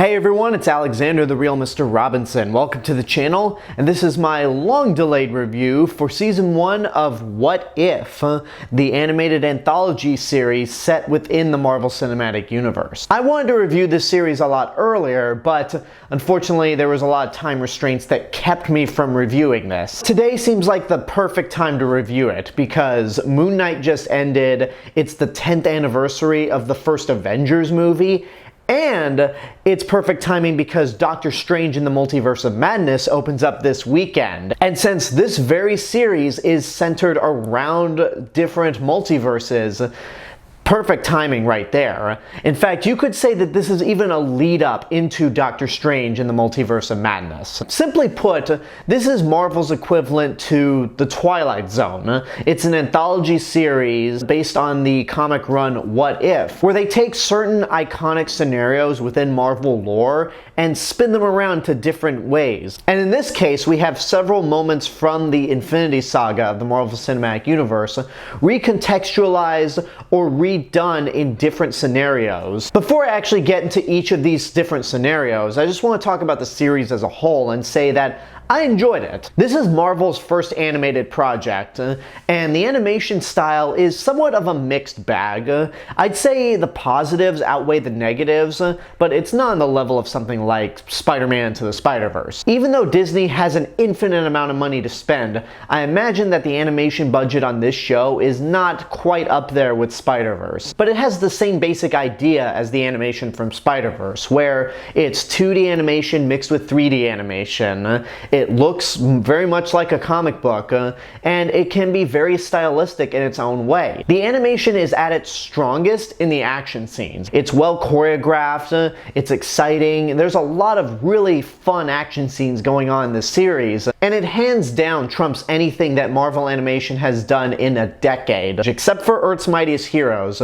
Hey everyone, it's Alexander, the real Mr. Robinson. Welcome to the channel, and this is my long-delayed review for Season 1 of What If, the animated anthology series set within the Marvel Cinematic Universe. I wanted to review this series a lot earlier, but unfortunately there was a lot of time restraints that kept me from reviewing this. Today seems like the perfect time to review it, because Moon Knight just ended, it's the 10th anniversary of the first Avengers movie, and it's perfect timing because Doctor Strange in the Multiverse of Madness opens up this weekend. And since this very series is centered around different multiverses, perfect timing right there. In fact, you could say that this is even a lead up into Doctor Strange in the Multiverse of Madness. Simply put, this is Marvel's equivalent to The Twilight Zone. It's an anthology series based on the comic run What If, where they take certain iconic scenarios within Marvel lore and spin them around to different ways. And in this case, we have several moments from the Infinity Saga of the Marvel Cinematic Universe recontextualized or redone in different scenarios. Before I actually get into each of these different scenarios, I just want to talk about the series as a whole and say that I enjoyed it. This is Marvel's first animated project, and the animation style is somewhat of a mixed bag. I'd say the positives outweigh the negatives, but it's not on the level of something like Spider-Man Into the Spider-Verse. Even though Disney has an infinite amount of money to spend, I imagine that the animation budget on this show is not quite up there with Spider-Verse. But it has the same basic idea as the animation from Spider-Verse, where it's 2D animation mixed with 3D animation. It looks very much like a comic book, and it can be very stylistic in its own way. The animation is at its strongest in the action scenes. It's well choreographed, it's exciting, there's a lot of really fun action scenes going on in this series, and it hands down trumps anything that Marvel Animation has done in a decade. Except for Earth's Mightiest Heroes,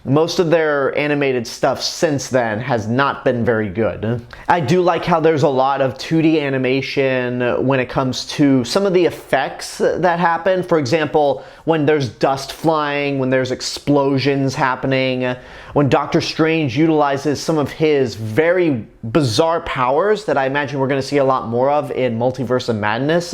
most of their animated stuff since then has not been very good. I do like how there's a lot of 2D animation when it comes to some of the effects that happen. For example, when there's dust flying, when there's explosions happening, when Doctor Strange utilizes some of his very bizarre powers that I imagine we're going to see a lot more of in Multiverse of Madness,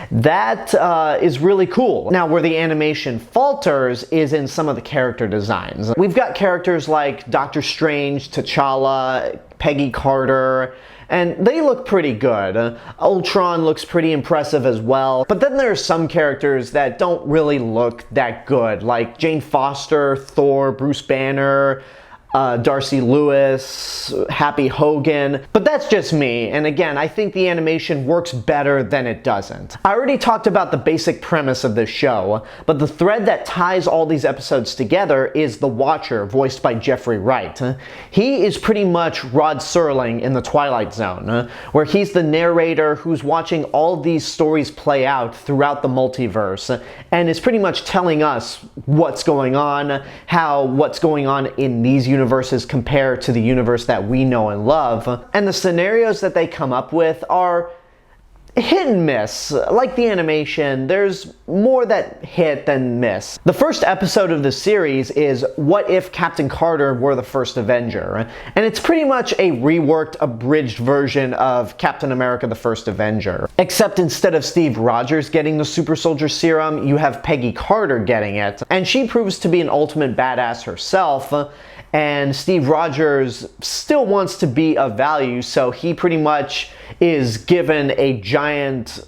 that is really cool. Now, where the animation falters is in some of the character designs. We've got characters like Doctor Strange, T'Challa, Peggy Carter, and they look pretty good. Ultron looks pretty impressive as well. But then there are some characters that don't really look that good, like Jane Foster, Thor, Bruce Banner, Darcy Lewis, Happy Hogan, but that's just me, and again, I think the animation works better than it doesn't. I already talked about the basic premise of this show, but the thread that ties all these episodes together is the Watcher, voiced by Jeffrey Wright. He is pretty much Rod Serling in The Twilight Zone, where he's the narrator who's watching all these stories play out throughout the multiverse, and is pretty much telling us what's going on, how what's going on in these universes compare to the universe that we know and love, and the scenarios that they come up with are hit and miss. Like the animation, there's more that hit than miss. The first episode of the series is What If Captain Carter Were the First Avenger? And it's pretty much a reworked, abridged version of Captain America the First Avenger. Except instead of Steve Rogers getting the super soldier serum, you have Peggy Carter getting it. And she proves to be an ultimate badass herself, and Steve Rogers still wants to be of value, so he pretty much is given a giant,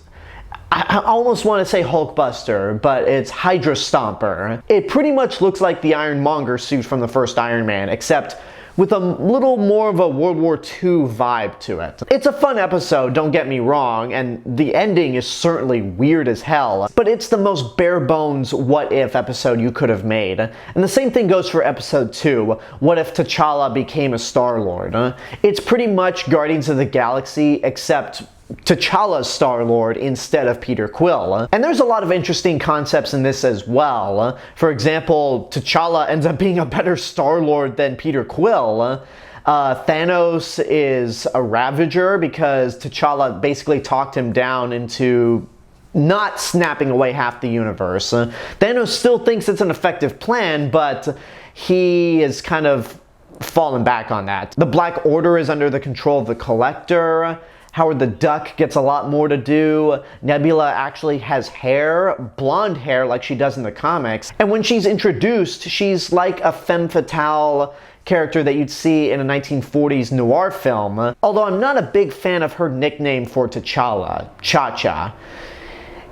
I almost want to say Hulkbuster, but it's Hydra Stomper. It pretty much looks like the Ironmonger suit from the first Iron Man, except with a little more of a World War II vibe to it. It's a fun episode, don't get me wrong, and the ending is certainly weird as hell, but it's the most bare bones what if episode you could have made. And the same thing goes for episode 2, What If T'Challa Became a Star-Lord? It's pretty much Guardians of the Galaxy, except T'Challa's Star-Lord instead of Peter Quill. And there's a lot of interesting concepts in this as well. For example, T'Challa ends up being a better Star-Lord than Peter Quill. Thanos is a Ravager because T'Challa basically talked him down into not snapping away half the universe. Thanos still thinks it's an effective plan, but he is kind of fallen back on that. The Black Order is under the control of the Collector. Howard the Duck gets a lot more to do. Nebula actually has hair, blonde hair like she does in the comics. And when she's introduced, she's like a femme fatale character that you'd see in a 1940s noir film. Although I'm not a big fan of her nickname for T'Challa, Cha-Cha.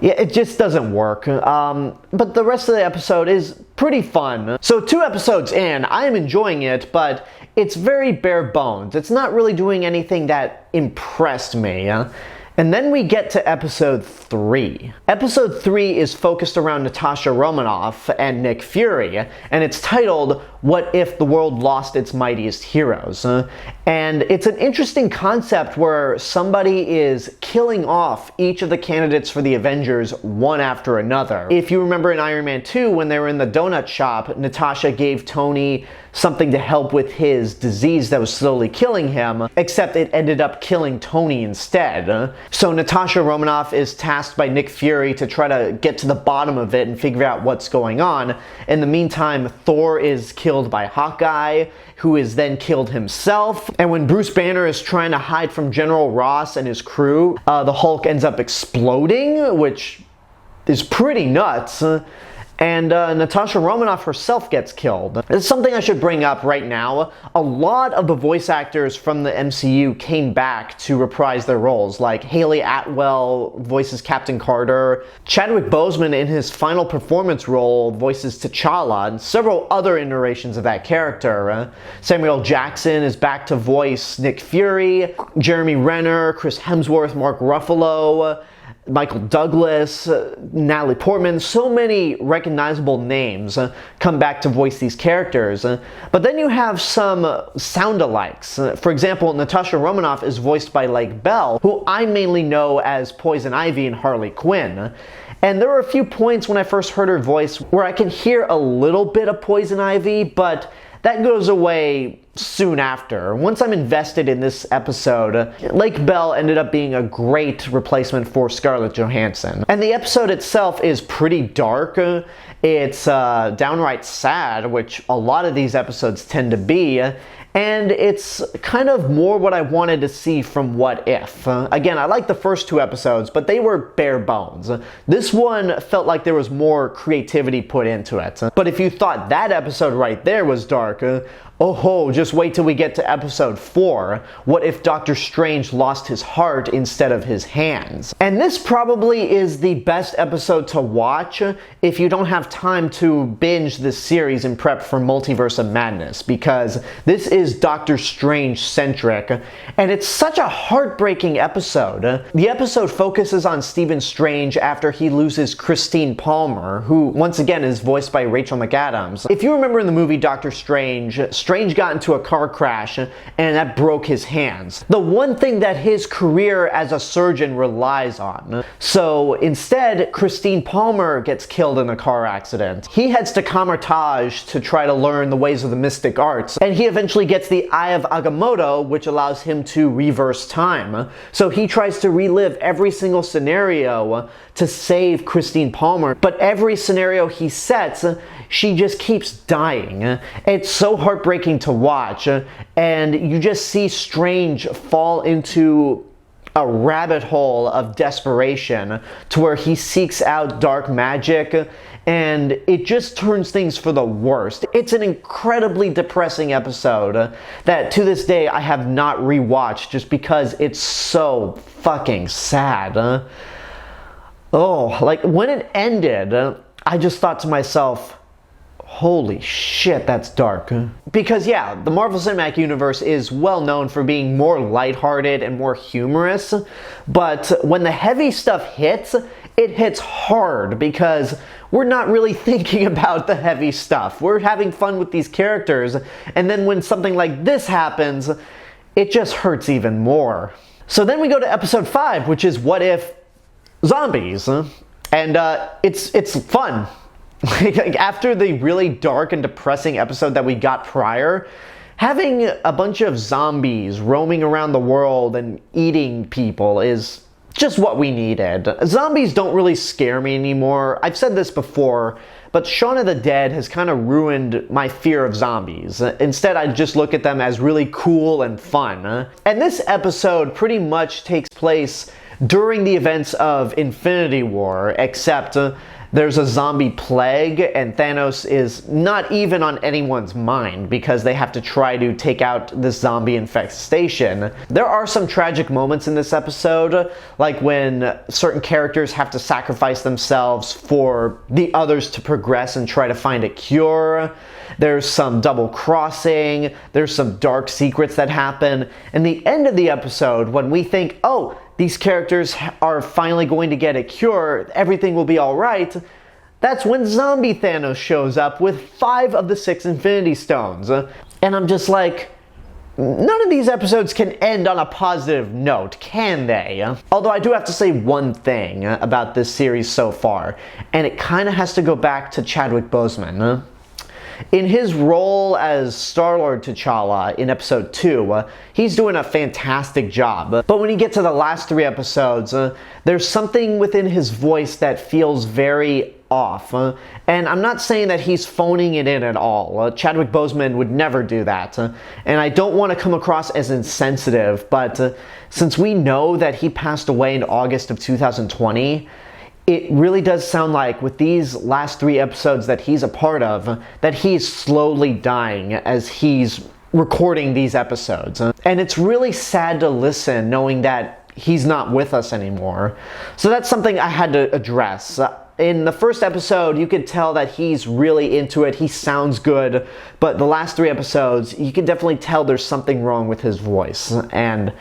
Yeah, it just doesn't work. But the rest of the episode is pretty fun. So 2 episodes in, I am enjoying it, but it's very bare bones. It's not really doing anything that impressed me. And then we get to episode 3. Episode 3 is focused around Natasha Romanoff and Nick Fury, and it's titled, What If the World Lost Its Mightiest Heroes? And it's an interesting concept where somebody is killing off each of the candidates for the Avengers one after another. If you remember in Iron Man 2, when they were in the donut shop, Natasha gave Tony something to help with his disease that was slowly killing him, except it ended up killing Tony instead. So Natasha Romanoff is tasked by Nick Fury to try to get to the bottom of it and figure out what's going on. In the meantime, Thor is killed by Hawkeye, who is then killed himself. And when Bruce Banner is trying to hide from General Ross and his crew, the Hulk ends up exploding, which is pretty nuts. And Natasha Romanoff herself gets killed. It's something I should bring up right now. A lot of the voice actors from the MCU came back to reprise their roles, like Hayley Atwell voices Captain Carter, Chadwick Boseman in his final performance role voices T'Challa, and several other iterations of that character. Samuel Jackson is back to voice Nick Fury, Jeremy Renner, Chris Hemsworth, Mark Ruffalo, Michael Douglas, Natalie Portman, so many recognizable names come back to voice these characters. But then you have some sound-alikes. For example, Natasha Romanoff is voiced by Lake Bell, who I mainly know as Poison Ivy and Harley Quinn. And there were a few points when I first heard her voice where I can hear a little bit of Poison Ivy, but that goes away soon after. Once I'm invested in this episode, Lake Bell ended up being a great replacement for Scarlett Johansson. And the episode itself is pretty dark. It's downright sad, which a lot of these episodes tend to be. And it's kind of more what I wanted to see from What If. Again, I liked the first 2 episodes, but they were bare bones. This one felt like there was more creativity put into it. But if you thought that episode right there was dark, oh, just wait till we get to episode 4. What if Doctor Strange lost his heart instead of his hands? And this probably is the best episode to watch if you don't have time to binge this series and prep for Multiverse of Madness, because this is Doctor Strange centric, and it's such a heartbreaking episode. The episode focuses on Stephen Strange after he loses Christine Palmer, who once again is voiced by Rachel McAdams. If you remember in the movie Doctor Strange, Strange got into a car crash and that broke his hands. The one thing that his career as a surgeon relies on. So instead, Christine Palmer gets killed in a car accident. He heads to Kamartaj to try to learn the ways of the mystic arts, and he eventually gets the Eye of Agamotto, which allows him to reverse time. So he tries to relive every single scenario to save Christine Palmer, but every scenario he sets, she just keeps dying. It's so heartbreaking to watch, and you just see Strange fall into a rabbit hole of desperation to where he seeks out dark magic, and it just turns things for the worst. It's an incredibly depressing episode that to this day I have not rewatched just because it's so fucking sad. Oh, like when it ended, I just thought to myself, holy shit, that's dark. Because yeah, the Marvel Cinematic Universe is well known for being more lighthearted and more humorous, but when the heavy stuff hits, it hits hard because we're not really thinking about the heavy stuff. We're having fun with these characters, and then when something like this happens, it just hurts even more. So then we go to episode 5, which is What If Zombies, and it's fun. After the really dark and depressing episode that we got prior, having a bunch of zombies roaming around the world and eating people is just what we needed. Zombies don't really scare me anymore. I've said this before, but Shaun of the Dead has kind of ruined my fear of zombies. Instead, I just look at them as really cool and fun. And this episode pretty much takes place during the events of Infinity War, except there's a zombie plague, and Thanos is not even on anyone's mind because they have to try to take out this zombie infestation. There are some tragic moments in this episode, like when certain characters have to sacrifice themselves for the others to progress and try to find a cure. There's some double crossing, there's some dark secrets that happen. And the end of the episode, when we think, oh, these characters are finally going to get a cure, everything will be alright, that's when zombie Thanos shows up with 5 of the 6 Infinity Stones. And I'm just like, none of these episodes can end on a positive note, can they? Although I do have to say one thing about this series so far, and it kind of has to go back to Chadwick Boseman. In his role as Star-Lord T'Challa in episode 2, he's doing a fantastic job. But when you get to the last 3 episodes, there's something within his voice that feels very off. And I'm not saying that he's phoning it in at all. Chadwick Boseman would never do that. And I don't want to come across as insensitive, but since we know that he passed away in August of 2020, it really does sound like with these last 3 episodes that he's a part of, that he's slowly dying as he's recording these episodes. And it's really sad to listen knowing that he's not with us anymore. So that's something I had to address. In the first episode, you could tell that he's really into it, he sounds good, but the last 3 episodes, you can definitely tell there's something wrong with his voice. And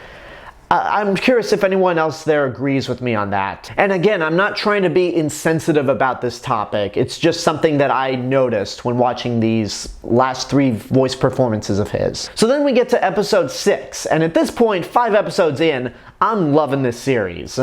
I'm curious if anyone else there agrees with me on that. And again, I'm not trying to be insensitive about this topic. It's just something that I noticed when watching these last 3 voice performances of his. So then we get to episode 6, and at this point, 5 episodes in, I'm loving this series.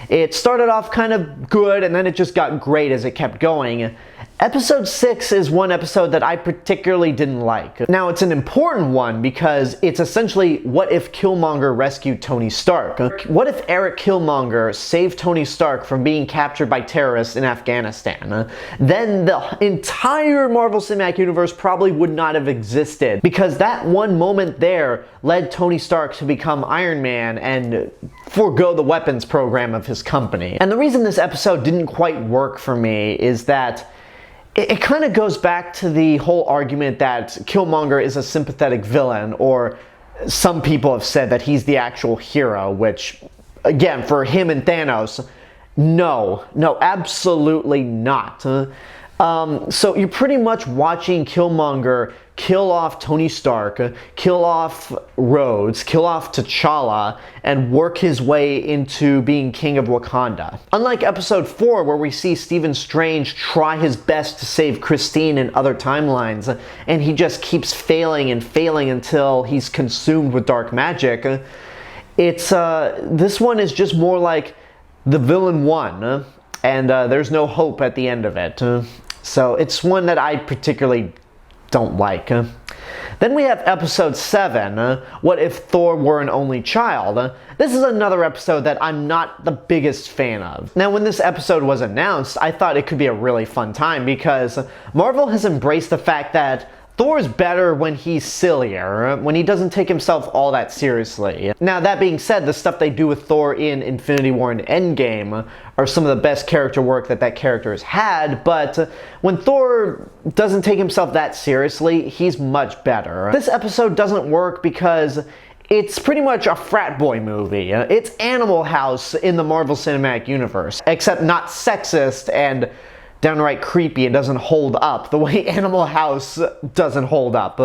It started off kind of good, and then it just got great as it kept going. Episode 6 is one episode that I particularly didn't like. Now, it's an important one because it's essentially what if Killmonger rescued Tony Stark? What if Eric Killmonger saved Tony Stark from being captured by terrorists in Afghanistan? Then the entire Marvel Cinematic Universe probably would not have existed because that one moment there led Tony Stark to become Iron Man and forego the weapons program of his company. And the reason this episode didn't quite work for me is that it kind of goes back to the whole argument that Killmonger is a sympathetic villain, or some people have said that he's the actual hero, which, again, for him and Thanos, no, absolutely not. So you're pretty much watching Killmonger kill off Tony Stark, kill off Rhodes, kill off T'Challa, and work his way into being king of Wakanda. Unlike episode 4, where we see Stephen Strange try his best to save Christine in other timelines, and he just keeps failing and failing until he's consumed with dark magic, this one is just more like the villain won, and there's no hope at the end of it. So it's one that I particularly don't like. Then we have episode 7, What If Thor Were an Only Child? This is another episode that I'm not the biggest fan of. Now, when this episode was announced, I thought it could be a really fun time because Marvel has embraced the fact that Thor's better when he's sillier, when he doesn't take himself all that seriously. Now, that being said, the stuff they do with Thor in Infinity War and Endgame are some of the best character work that character has had, but when Thor doesn't take himself that seriously, he's much better. This episode doesn't work because it's pretty much a frat boy movie. It's Animal House in the Marvel Cinematic Universe, except not sexist and downright creepy and doesn't hold up the way Animal House doesn't hold up.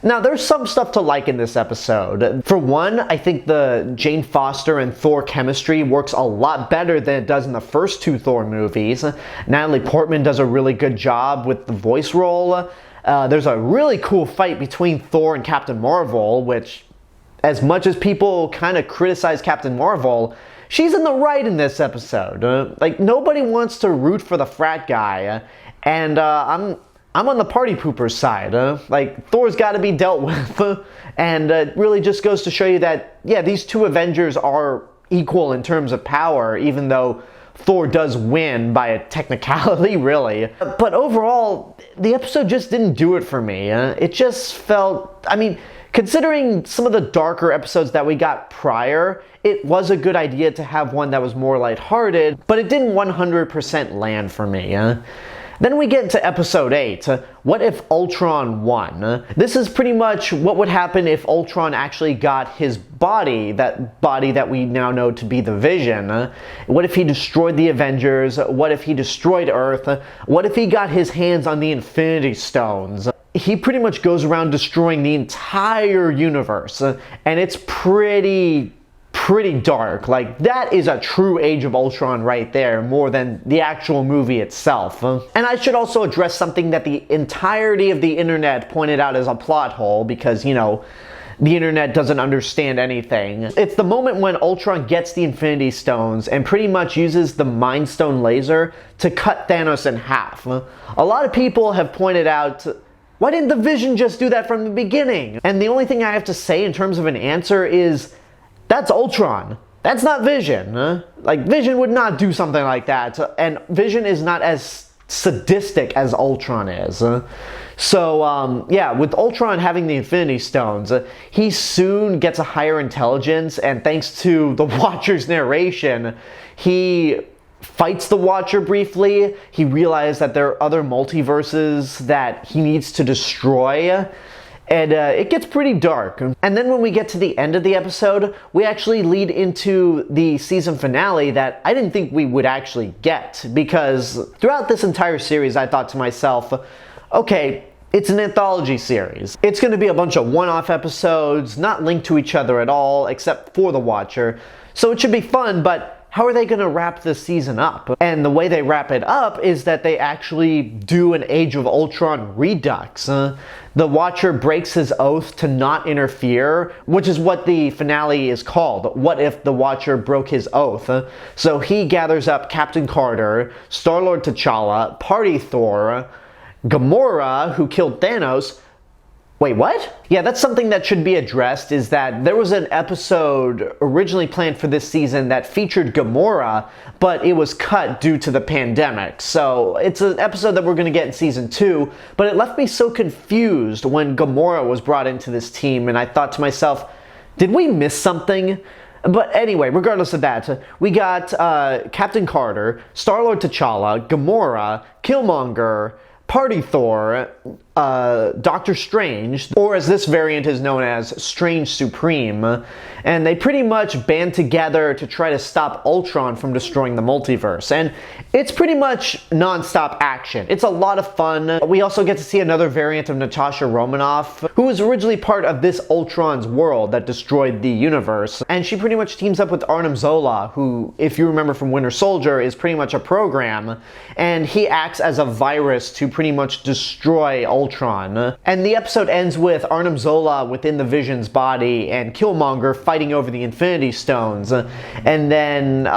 Now, there's some stuff to like in this episode. For one, I think the Jane Foster and Thor chemistry works a lot better than it does in the first 2 Thor movies. Natalie Portman does a really good job with the voice role. There's a really cool fight between Thor and Captain Marvel, which, as much as people kind of criticize Captain Marvel, she's in the right in this episode. Like, nobody wants to root for the frat guy, and I'm on the party pooper's side. Like, Thor's got to be dealt with, and it really just goes to show you that, yeah, these 2 Avengers are equal in terms of power, even though Thor does win by a technicality, really. But overall, the episode just didn't do it for me. It just felt, I mean, considering some of the darker episodes that we got prior, it was a good idea to have one that was more lighthearted, but it didn't 100% land for me. Then we get to episode 8, What If Ultron Won? This is pretty much what would happen if Ultron actually got his body that we now know to be the Vision. What if he destroyed the Avengers? What if he destroyed Earth? What if he got his hands on the Infinity Stones? He pretty much goes around destroying the entire universe, and it's pretty dark. Like, that is a true Age of Ultron right there, more than the actual movie itself. And I should also address something that the entirety of the internet pointed out as a plot hole, because, you know, the internet doesn't understand anything. It's the moment when Ultron gets the Infinity Stones and pretty much uses the Mind Stone laser to cut Thanos in half. A lot of people have pointed out, why didn't the Vision just do that from the beginning? And the only thing I have to say in terms of an answer is, that's Ultron. That's not Vision. Like, Vision would not do something like that. And Vision is not as sadistic as Ultron is. So, yeah, with Ultron having the Infinity Stones, he soon gets a higher intelligence, and thanks to the Watcher's narration, he fights the Watcher briefly. He realizes that there are other multiverses that he needs to destroy. And it gets pretty dark. And then when we get to the end of the episode, we actually lead into the season finale that I didn't think we would actually get. Because throughout this entire series, I thought to myself, okay, it's an anthology series. It's going to be a bunch of one-off episodes, not linked to each other at all, except for the Watcher. So it should be fun, but how are they going to wrap this season up? And the way they wrap it up is that they actually do an Age of Ultron redux. The Watcher breaks his oath to not interfere, which is what the finale is called. What if the Watcher broke his oath? So he gathers up Captain Carter, Star-Lord T'Challa, Party Thor, Gamora, who killed Thanos. Wait, what? Yeah, that's something that should be addressed, is that there was an episode originally planned for this season that featured Gamora, but it was cut due to the pandemic. So it's an episode that we're going to get in season 2, but it left me so confused when Gamora was brought into this team, and I thought to myself, did we miss something? But anyway, regardless of that, we got Captain Carter, Star-Lord T'Challa, Gamora, Killmonger, Party Thor, Doctor Strange, or as this variant is known as, Strange Supreme, and they pretty much band together to try to stop Ultron from destroying the multiverse. And it's pretty much non-stop action. It's a lot of fun. We also get to see another variant of Natasha Romanoff, who was originally part of this Ultron's world that destroyed the universe, and she pretty much teams up with Arnim Zola, who, if you remember from Winter Soldier, is pretty much a program, and he acts as a virus to pretty much destroy Ultron. And the episode ends with Arnim Zola within the Vision's body and Killmonger fighting over the Infinity Stones. And then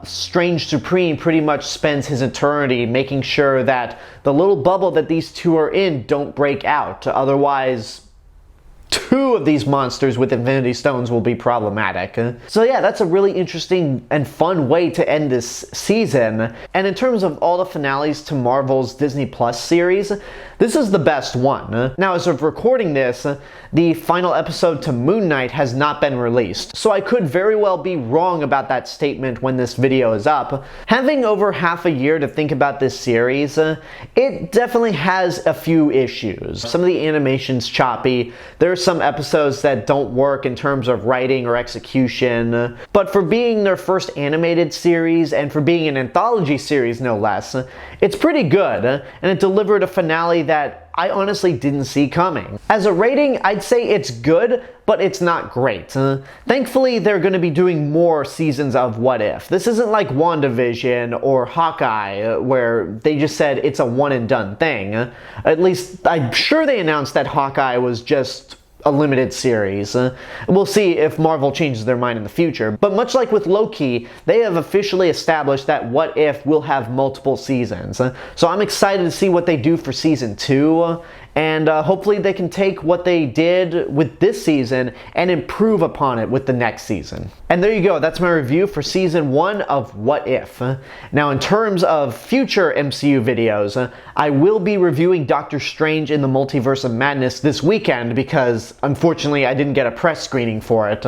Strange Supreme pretty much spends his eternity making sure that the little bubble that these two are in don't break out. Otherwise, two of these monsters with Infinity Stones will be problematic. So yeah, that's a really interesting and fun way to end this season. And in terms of all the finales to Marvel's Disney Plus series, this is the best one. Now, as of recording this, the final episode to Moon Knight has not been released, so I could very well be wrong about that statement when this video is up. Having over half a year to think about this series, it definitely has a few issues. Some of the animation's choppy, there are some episodes that don't work in terms of writing or execution, but for being their first animated series, and for being an anthology series no less, it's pretty good, and it delivered a finale that I honestly didn't see coming. As a rating, I'd say it's good, but it's not great. Thankfully, they're going to be doing more seasons of What If. This isn't like WandaVision or Hawkeye, where they just said it's a one and done thing. At least, I'm sure they announced that Hawkeye was just a limited series. We'll see if Marvel changes their mind in the future, but much like with Loki, they have officially established that What If will have multiple seasons. So I'm excited to see what they do for season 2, and hopefully they can take what they did with this season and improve upon it with the next season. And there you go, that's my review for season 1 of What If. Now in terms of future MCU videos, I will be reviewing Doctor Strange in the Multiverse of Madness this weekend because unfortunately I didn't get a press screening for it.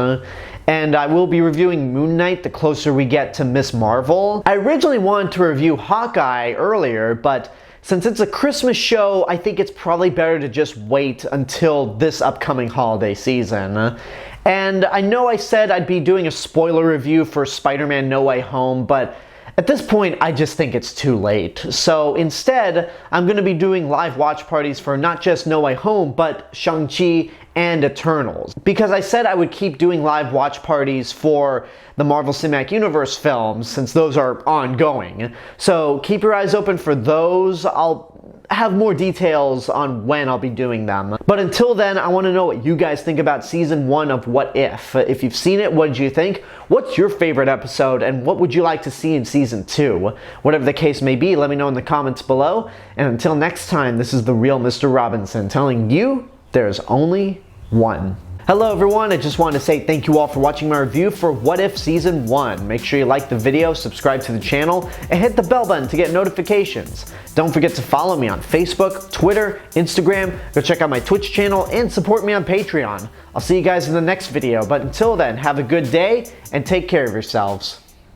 And I will be reviewing Moon Knight the closer we get to Ms. Marvel. I originally wanted to review Hawkeye earlier, but since it's a Christmas show, I think it's probably better to just wait until this upcoming holiday season. And I know I said I'd be doing a spoiler review for Spider-Man No Way Home, but at this point, I just think it's too late. So instead, I'm going to be doing live watch parties for not just No Way Home, but Shang-Chi and Eternals. Because I said I would keep doing live watch parties for the Marvel Cinematic Universe films, since those are ongoing. So keep your eyes open for those. I'll have more details on when I'll be doing them. But until then, I want to know what you guys think about season 1 of What If. If you've seen it, what did you think? What's your favorite episode, and what would you like to see in season 2? Whatever the case may be, let me know in the comments below. And until next time, this is the real Mr. Robinson telling you there's only one. Hello everyone, I just wanted to say thank you all for watching my review for What If Season 1. Make sure you like the video, subscribe to the channel, and hit the bell button to get notifications. Don't forget to follow me on Facebook, Twitter, Instagram, go check out my Twitch channel, and support me on Patreon. I'll see you guys in the next video, but until then, have a good day, and take care of yourselves.